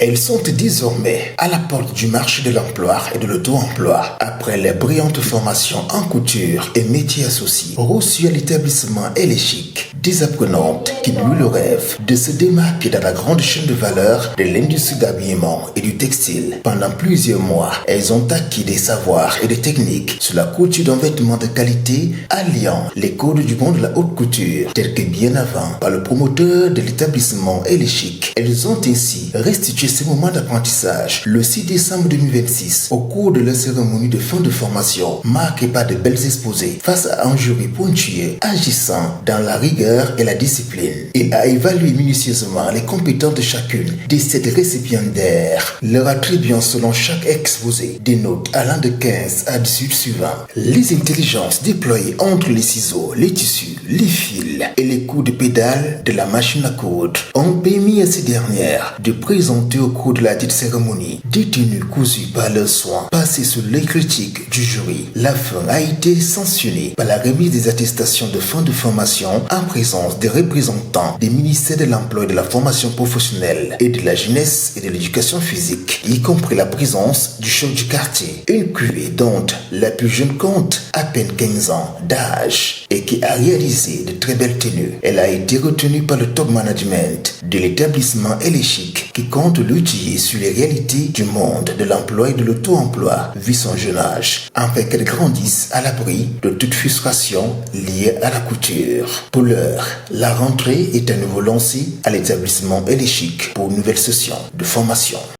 Elles sont désormais à la porte du marché de l'emploi et de l'auto-emploi. Après les brillantes formations en couture et métiers associés reçues à l'établissement Elle est Chic, des apprenantes qui nouent le rêve de se démarquer dans la grande chaîne de valeur de l'industrie d'habillement et du textile. Pendant plusieurs mois, elles ont acquis des savoirs et des techniques sur la couture d'un vêtement de qualité alliant les codes du monde de la haute couture, tels que bien avant par le promoteur de l'établissement Elle est Chic. Elles ont ainsi restitué ces moments d'apprentissage le 6 décembre 2026 au cours de la cérémonie de fin de formation marquée par de belles exposés face à un jury pointueux agissant dans la rigueur et la discipline. Il a évalué minutieusement les compétences de chacune des 7 récipiendaires, leur attribuant selon chaque exposé des notes allant de 15 à 18 suivant. Les intelligences déployées entre les ciseaux, les tissus, les fils et les coups de pédale de la machine à coudre ont permis à ces dernières de présenter au cours de la dite cérémonie des tenues cousues par leurs soins, passées sous les critiques du jury. La fin a été sanctionnée par la remise des attestations de fin de formation en présence des représentants des ministères de l'Emploi et de la formation professionnelle et de la jeunesse et de l'éducation physique, y compris la présence du chef du quartier, une cuvée dont la plus jeune compte à peine 15 ans d'âge et qui a réalisé de très belles tenues. Elle a été retenue par le top management de l'établissement Elle est Chic qui compte l'utiliser sur les réalités du monde de l'emploi et de l'auto-emploi vu son jeune âge, afin qu'elle grandisse à l'abri de toute frustration liée à la couture. Pour l'heure, la rentrée est à nouveau lancée à l'établissement Elle est Chic pour une nouvelle session de formation.